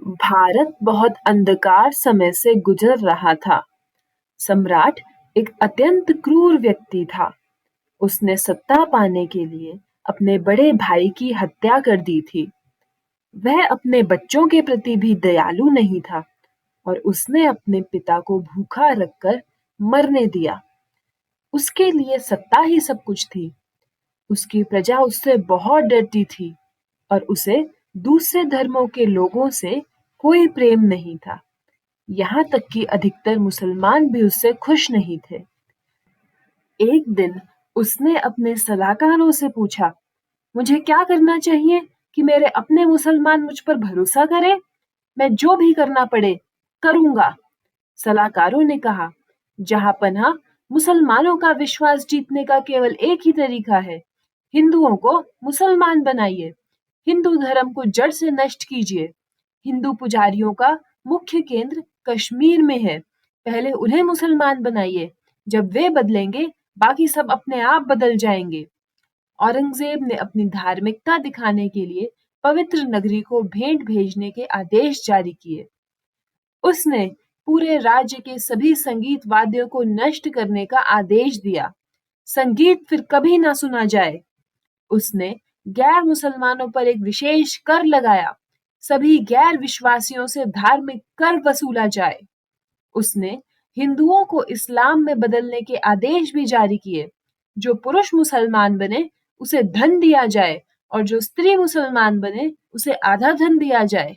भारत बहुत अंधकार समय से गुजर रहा था। सम्राट एक अत्यंत क्रूर व्यक्ति था। उसने सत्ता पाने के लिए अपने बड़े भाई की हत्या कर दी थी। वह अपने बच्चों के प्रति भी दयालु नहीं था और उसने अपने पिता को भूखा रखकर मरने दिया। उसके लिए सत्ता ही सब कुछ थी। उसकी प्रजा उससे बहुत डरती थी और उसे दूसरे धर्मों के लोगों से कोई प्रेम नहीं था। यहाँ तक कि अधिकतर मुसलमान भी उससे खुश नहीं थे। एक दिन उसने अपने सलाहकारों से पूछा, मुझे क्या करना चाहिए कि मेरे अपने मुसलमान मुझ पर भरोसा करें? मैं जो भी करना पड़े करूंगा। सलाहकारों ने कहा, जहांपनाह, मुसलमानों का विश्वास जीतने का केवल एक ही तरीका है। हिंदुओं को मुसलमान बनाइए। हिंदू धर्म को जड़ से नष्ट कीजिए। हिंदू पुजारियों का मुख्य केंद्र कश्मीर में है। पहले उन्हें मुसलमान बनाइए। जब वे बदलेंगे, बाकी सब अपने आप बदल जाएंगे। औरंगजेब ने अपनी धार्मिकता दिखाने के लिए पवित्र नगरी को भेंट भेजने के आदेश जारी किए। उसने पूरे राज्य के सभी संगीत वाद्यों को नष्ट करने का आदेश दिया। संगीत फिर कभी ना सुना जाए। उसने गैर मुसलमानों पर एक विशेष कर लगाया। सभी गैर विश्वासियों से धार्मिक कर वसूला जाए। उसने हिंदुओं को इस्लाम में बदलने के आदेश भी जारी किए। जो पुरुष मुसलमान बने उसे धन दिया जाए और जो स्त्री मुसलमान बने उसे आधा धन दिया जाए।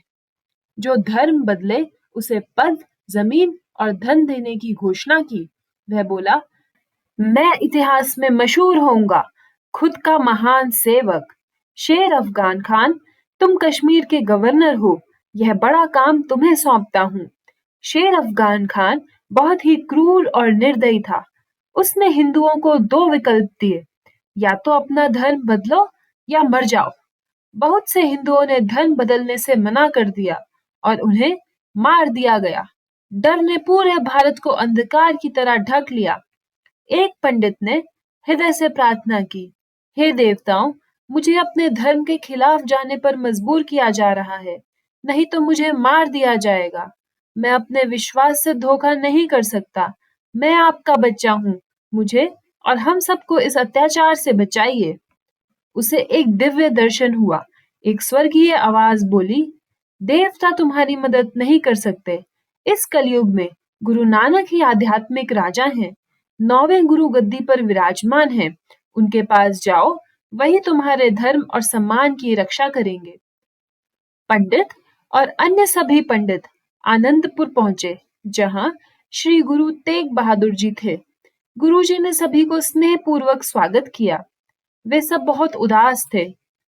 जो धर्म बदले उसे पद, जमीन और धन देने की घोषणा की। वह बोला, मैं इतिहास में मशहूर होऊंगा। खुद का महान सेवक शेर अफगान खान, तुम कश्मीर के गवर्नर हो। यह बड़ा काम तुम्हें सौंपता हूँ। शेर अफगान खान बहुत ही क्रूर और निर्दयी था। उसने हिंदुओं को दो विकल्प दिए, या तो अपना धर्म बदलो या मर जाओ। बहुत से हिंदुओं ने धर्म बदलने से मना कर दिया और उन्हें मार दिया गया। डर ने पूरे भारत को अंधकार की तरह ढक लिया। एक पंडित ने हृदय से प्रार्थना की, हे देवताओं, मुझे अपने धर्म के खिलाफ जाने पर मजबूर किया जा रहा है, नहीं तो मुझे मार दिया जाएगा। मैं अपने विश्वास से धोखा नहीं कर सकता। मैं आपका बच्चा हूँ। मुझे और हम सबको इस अत्याचार से बचाइए। उसे एक दिव्य दर्शन हुआ। एक स्वर्गीय आवाज बोली, देवता तुम्हारी मदद नहीं कर सकते। इस कलयुग में गुरु नानक ही आध्यात्मिक राजा हैं। 9वें गुरु गद्दी पर विराजमान हैं। उनके पास जाओ, वही तुम्हारे धर्म और सम्मान की रक्षा करेंगे। पंडित और अन्य सभी पंडित आनंदपुर पहुंचे, जहां श्री गुरु तेग बहादुर जी थे। गुरुजी ने सभी को स्नेह पूर्वक स्वागत किया। वे सब बहुत उदास थे।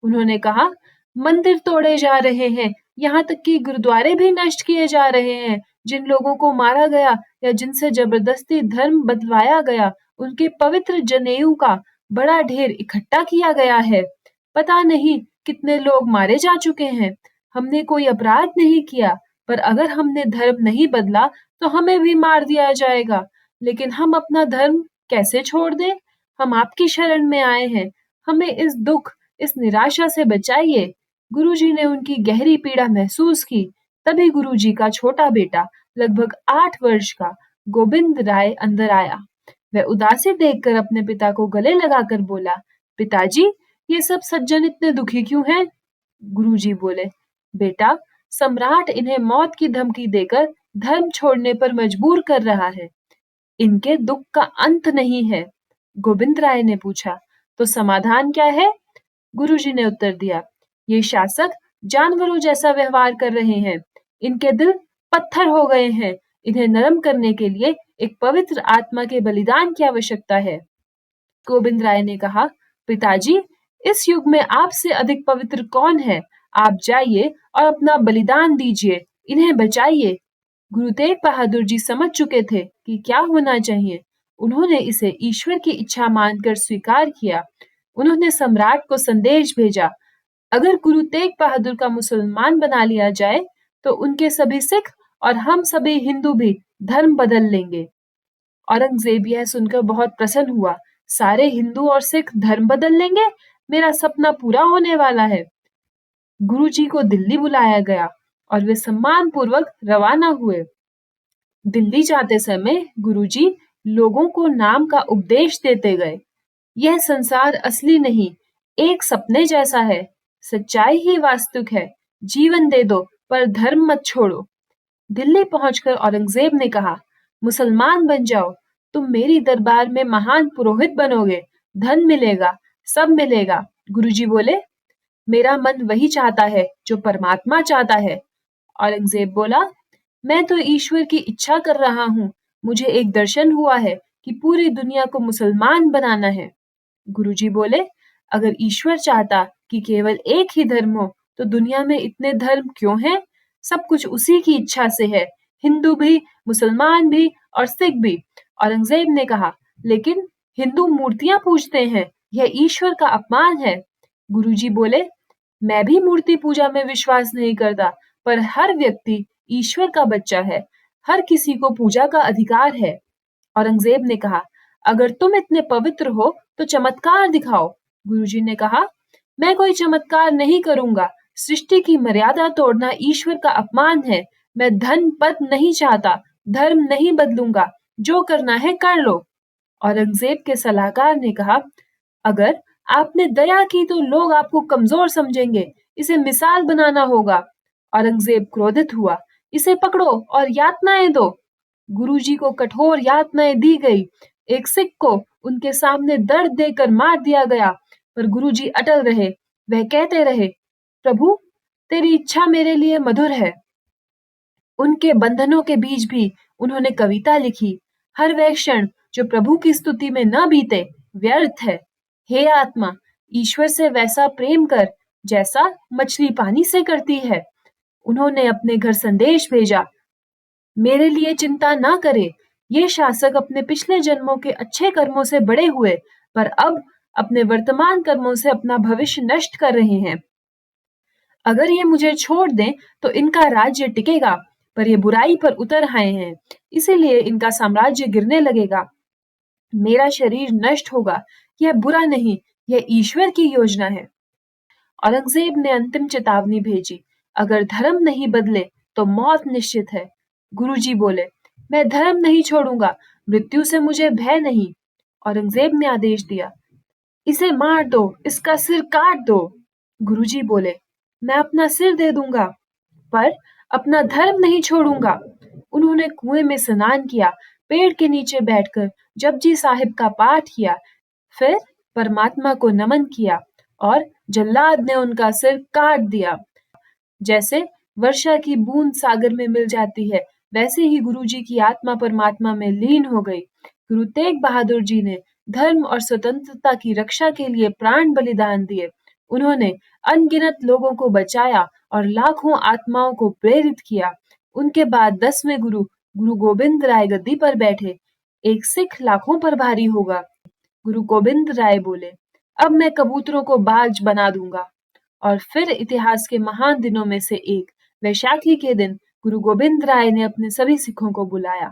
उन्होंने कहा, मंदिर तोड़े जा रहे हैं, यहाँ तक कि गुरुद्वारे भी नष्ट किए जा रहे हैं। जिन लोगों को मारा गया या जिनसे जबरदस्ती धर्म बदलवाया गया, उनके पवित्र जनेऊ का बड़ा ढेर इकट्ठा किया गया है। पता नहीं कितने लोग मारे जा चुके हैं। हमने कोई अपराध नहीं किया, पर अगर हमने धर्म नहीं बदला तो हमें भी मार दिया जाएगा। लेकिन हम अपना धर्म कैसे छोड़ दें? हम आपकी शरण में आए हैं। हमें इस दुख, इस निराशा से बचाइए। गुरुजी ने उनकी गहरी पीड़ा महसूस की। तभी गुरुजी का छोटा बेटा, लगभग 8 वर्ष का गोविंद राय अंदर आया। वह उदासी देखकर अपने पिता को गले लगाकर बोला, पिताजी, ये सब सज्जन इतने दुखी क्यों हैं? गुरुजी बोले, बेटा, सम्राट इन्हें मौत की धमकी देकर धर्म छोड़ने पर मजबूर कर रहा है। इनके दुख का अंत नहीं है। गोविंद राय ने पूछा, तो समाधान क्या है? गुरुजी ने उत्तर दिया, ये शासक जानवरों जैसा व्यवहार कर रहे हैं। इनके दिल पत्थर हो गए हैं। इन्हें नरम करने के लिए एक पवित्र आत्मा के बलिदान की आवश्यकता है। गोविंद राय ने कहा, पिताजी, इस युग में आपसे अधिक पवित्र कौन है? आप जाइए और अपना बलिदान दीजिए। इन्हें बचाइए। गुरु तेग बहादुर जी समझ चुके थे कि क्या होना चाहिए। उन्होंने इसे ईश्वर की इच्छा मानकर स्वीकार किया। उन्होंने सम्राट को संदेश भेजा, अगर गुरु तेग बहादुर का मुसलमान बना लिया जाए तो उनके सभी सिख और हम सभी हिंदू भी धर्म बदल लेंगे। औरंगजेब यह सुनकर बहुत प्रसन्न हुआ। सारे हिंदू और सिख धर्म बदल लेंगे? मेरा सपना पूरा होने वाला है। गुरुजी को दिल्ली बुलाया गया और वे सम्मानपूर्वक रवाना हुए। दिल्ली जाते समय गुरुजी लोगों को नाम का उपदेश देते गए। यह संसार असली नहीं, एक सपने जैसा है। सच्चाई ही वास्तविक है। जीवन दे दो पर धर्म मत छोड़ो। दिल्ली पहुंचकर औरंगजेब ने कहा, मुसलमान बन जाओ, तुम मेरी दरबार में महान पुरोहित बनोगे, धन मिलेगा, सब मिलेगा। गुरुजी बोले, मेरा मन वही चाहता है जो परमात्मा चाहता है। औरंगजेब बोला, मैं तो ईश्वर की इच्छा कर रहा हूँ। मुझे एक दर्शन हुआ है कि पूरी दुनिया को मुसलमान बनाना है। गुरुजी बोले, अगर ईश्वर चाहता कि केवल एक ही धर्म हो, तो दुनिया में इतने धर्म क्यों हैं? सब कुछ उसी की इच्छा से है, हिंदू भी, मुसलमान भी और सिख भी। औरंगजेब ने कहा, लेकिन हिंदू मूर्तियां पूजते हैं, यह ईश्वर का अपमान है। गुरुजी बोले, मैं भी मूर्ति पूजा में विश्वास नहीं करता, पर हर व्यक्ति ईश्वर का बच्चा है, हर किसी को पूजा का अधिकार है। औरंगजेब ने कहा, अगर तुम इतने पवित्र हो तो चमत्कार दिखाओ। गुरुजी ने कहा, मैं कोई चमत्कार नहीं करूंगा। सृष्टि की मर्यादा तोड़ना ईश्वर का अपमान है। मैं धन पद नहीं चाहता, धर्म नहीं बदलूंगा, जो करना है कर लो। औरंगजेब के सलाहकार ने कहा, अगर आपने दया की तो लोग आपको कमजोर समझेंगे, इसे मिसाल बनाना होगा। औरंगजेब क्रोधित हुआ, इसे पकड़ो और यातनाएं दो। गुरुजी को कठोर यातनाएं दी गई। एक सिख को उनके सामने दर्द देकर मार दिया गया, पर गुरुजी अटल रहे। वह कहते रहे, प्रभु, तेरी इच्छा मेरे लिए मधुर है। उनके बंधनों के बीच भी उन्होंने कविता लिखी। हर वह क्षण जो प्रभु की स्तुति में न बीते, व्यर्थ है। हे आत्मा, ईश्वर से वैसा प्रेम कर जैसा मछली पानी से करती है। उन्होंने अपने घर संदेश भेजा, मेरे लिए चिंता ना करे। ये शासक अपने पिछले जन्मों के अच्छे कर्मों से बड़े हुए, पर अब अपने वर्तमान कर्मों से अपना भविष्य नष्ट कर रहे हैं। अगर ये मुझे छोड़ दें तो इनका राज्य टिकेगा, पर ये बुराई पर उतर आए हैं, इसीलिए इनका साम्राज्य गिरने लगेगा। मेरा शरीर नष्ट होगा, यह बुरा नहीं, यह ईश्वर की योजना है। औरंगजेब ने अंतिम चेतावनी भेजी, अगर धर्म नहीं बदले तो मौत निश्चित है। गुरुजी बोले, मैं धर्म नहीं छोड़ूंगा, मृत्यु से मुझे भय नहीं। औरंगजेब ने आदेश दिया, इसे मार दो, इसका सिर काट दो। गुरुजी बोले, मैं अपना सिर दे दूंगा, पर अपना धर्म नहीं छोड़ूंगा। उन्होंने कुएं में स्नान किया, पेड़ के नीचे बैठकर जपजी साहिब का पाठ किया, फिर परमात्मा को नमन किया और जल्लाद ने उनका सिर काट दिया। जैसे वर्षा की बूंद सागर में मिल जाती है, वैसे ही गुरुजी की आत्मा परमात्मा में लीन हो गई। गुरु तेग बहादुर जी ने धर्म और स्वतंत्रता की रक्षा के लिए प्राण बलिदान दिए। उन्होंने अनगिनत लोगों को बचाया और लाखों आत्माओं को प्रेरित किया। उनके बाद 10वें गुरु गुरु गोबिंद राय गद्दी पर बैठे। एक सिख लाखों पर भारी होगा। गुरु गोबिंद राय बोले, अब मैं कबूतरों को बाज बना दूंगा। और फिर इतिहास के महान दिनों में से एक वैशाखी के दिन गुरु गोबिंद राय ने अपने सभी सिखों को बुलाया।